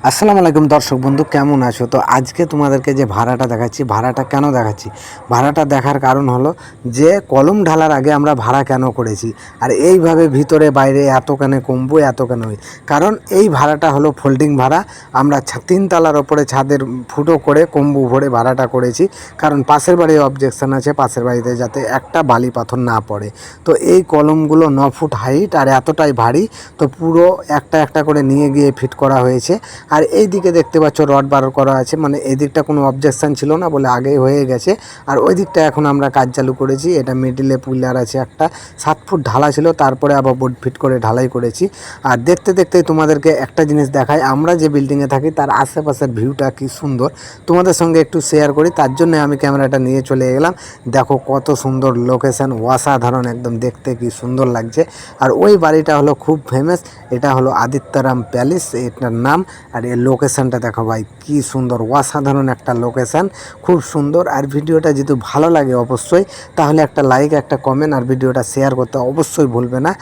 আসসালামু আলাইকুম দর্শক বন্ধু, কেমন আছো? তো আজকে তোমাদেরকে যে ভাড়াটা দেখাচ্ছি, ভাড়াটা কেন দেখাচ্ছি, ভাড়াটা দেখার কারণ হলো যে কলম ঢালার আগে আমরা ভাড়া কেন করেছি, আর এইভাবে ভিতরে বাইরে এত কেন কমবো, এত কেন কারণ এই ভাড়াটা হলো ফোল্ডিং ভাড়া। আমরা তিনতলার ওপরে ছাদের ফুটো করে কম্বু ভরে ভাড়াটা করেছি, কারণ পাশের বাড়ির অবজেকশন আছে, পাশের বাড়িতে যাতে একটা বালি পাথর না পড়ে। তো এই কলমগুলো 9 ফুট হাইট আর এতটাই ভারী, তো পুরো একটা একটা করে নিয়ে গিয়ে ফিট করা হয়েছে। আর এই দিকে দেখতে পাচ্ছ রড বার করা আছে, মানে এই দিকটা কোনো অবজেকশন ছিল না বলে আগেই হয়ে গেছে। আর ওই দিকটা এখন আমরা কাজ চালু করেছি। এটা মিডিলে পিলার আছে, একটা 7 ফুট ঢালা ছিল, তারপরে আবার বোর্ড ফিট করে ঢালাই করেছি। আর দেখতে দেখতে তোমাদেরকে একটা জিনিস দেখাই, আমরা যে বিল্ডিংয়ে থাকি তার আশেপাশের ভিউটা কি সুন্দর তোমাদের সঙ্গে একটু শেয়ার করি, তার জন্য আমি ক্যামেরাটা নিয়ে চলে গেলাম। দেখো কত সুন্দর লোকেশন, অসাধারণ, একদম দেখতে কি সুন্দর লাগছে। আর ওই বাড়িটা হলো খুব ফেমাস, এটা হলো আদিত্যরাম প্যালেস এটার নাম। আর এই লোকেশানটা দেখো ভাই, কি সুন্দর, অসাধারণ একটা লোকেশান, খুব সুন্দর। আর ভিডিওটা যদি ভালো লাগে অবশ্যই তাহলে একটা লাইক, একটা কমেন্ট আর ভিডিওটা শেয়ার করতে অবশ্যই ভুলবে না।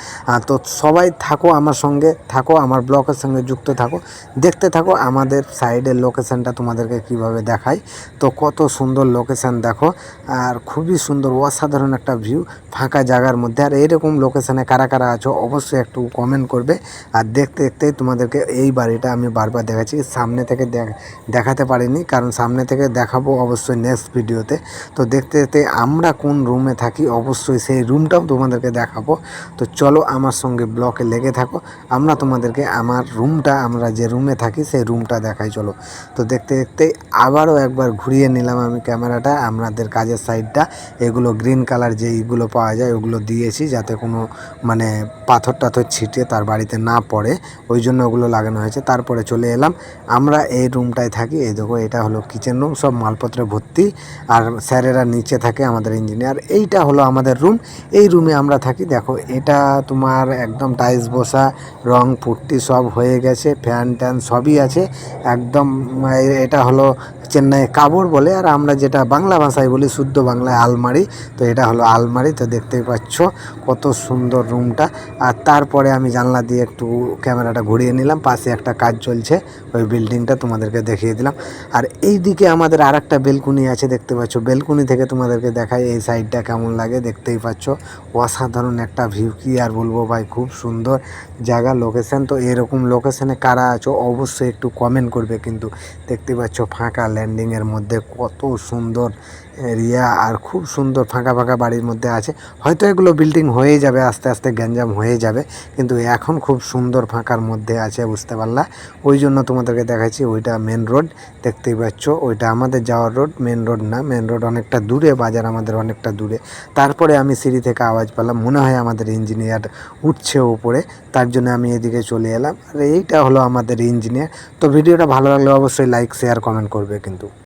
তো সবাই থাকো আমার সঙ্গে, থাকো আমার ব্লগের সঙ্গে যুক্ত থাকো, দেখতে থাকো আমাদের সাইডের লোকেশানটা তোমাদেরকে কিভাবে দেখাই। তো কত সুন্দর লোকেশান দেখো, আর খুবই সুন্দর, অসাধারণ একটা ভিউ ফাঁকা জায়গার মধ্যে। আর এইরকম লোকেশানে কারা কারা আছো অবশ্যই একটু কমেন্ট করবে। আর দেখতে দেখতেই তোমাদেরকে এই বাড়িটা আমি বারবার দেখাচ্ছি, সামনে থেকে দেখাতে পারিনি, কারণ সামনে থেকে দেখাবো অবশ্যই নেক্সট ভিডিওতে। তো দেখতে দেখতে আমরা কোন রুমে থাকি অবশ্যই সেই রুমটাও তোমাদেরকে দেখাবো। তো চলো আমার সঙ্গে ব্লকে লেগে থাকো, আমরা তোমাদেরকে আমার রুমটা, আমরা যে রুমে থাকি সেই রুমটা দেখাই চলো। তো দেখতে দেখতে আবারও একবার ঘুরিয়ে নিলাম আমি ক্যামেরাটা, আমাদের কাজের সাইডটা। এগুলো গ্রিন কালার যেইগুলো পাওয়া যায় ওগুলো দিয়েছি, যাতে কোনো মানে পাথর টাথর ছিটে তার বাড়িতে না পড়ে, ওই জন্য ওগুলো লাগানো হয়েছে। তারপরে চলে এলাম, আমরা এই রুমটায় থাকি। এই দেখো এটা হলো কিচেন রুম, সব মালপত্রে ভর্তি। আর স্যারেরা নিচে থাকে, আমাদের ইঞ্জিনিয়ার। এইটা হলো আমাদের রুম, এই রুমে আমরা থাকি। দেখো এটা তোমার একদম টাইলস বসা, রং পুট্টি সব হয়ে গেছে, ফ্যান ট্যান সবই আছে একদম। এটা হলো চেন্নাই কাপড় বলে, আর আমরা যেটা বাংলা ভাষায় বলি শুদ্ধ বাংলায় আলমারি। তো এটা হলো আলমারি। তো দেখতেই পাচ্ছ কত সুন্দর রুমটা। আর তারপরে আমি জানলা দিয়ে একটু ক্যামেরাটা ঘুরিয়ে নিলাম, পাশে একটা কাজ চলছে, ওই বিল্ডিংটা তোমাদেরকে দেখিয়ে দিলাম। আর এই দিকে আমাদের আর একটা বেলকুনি আছে, দেখতে পাচ্ছ। বেলকুনি থেকে তোমাদেরকে দেখাই এই সাইডটা কেমন লাগে, দেখতেই পাচ্ছ অসাধারণ একটা ভিউ, কি আর বলবো ভাই, খুব সুন্দর জায়গা, লোকেশান। তো এরকম লোকেশানে কারা আছো অবশ্যই একটু কমেন্ট করবে। কিন্তু দেখতে পাচ্ছ ফাঁকা ল্যান্ডিংয়ের মধ্যে কত সুন্দর এরিয়া, আর খুব সুন্দর ফাঁকা ফাঁকা বাড়ির মধ্যে আছে। হয়তো এগুলো বিল্ডিং হয়ে যাবে, আস্তে আস্তে গ্যাঞ্জাম হয়ে যাবে, কিন্তু এখন খুব সুন্দর ফাঁকার মধ্যে আছে, বুঝতে পারলা? ওই জন্য তোমাদেরকে দেখাচ্ছি। ওইটা মেন রোড, দেখতেই পাচ্ছ, ওইটা আমাদের যাওয়ার রোড, মেন রোড না। মেন রোড অনেকটা দূরে, বাজার আমাদের অনেকটা দূরে। তারপরে আমি সিঁড়ি থেকে আওয়াজ পেলাম, মনে হয় আমাদের ইঞ্জিনিয়ার উঠছে উপরে, তার জন্য আমি এদিকে চলে এলাম। আর এইটা হলো আমাদের ইঞ্জিনিয়ার। তো ভিডিওটা ভালো লাগলে অবশ্যই লাইক, শেয়ার, কমেন্ট করবে কিন্তু।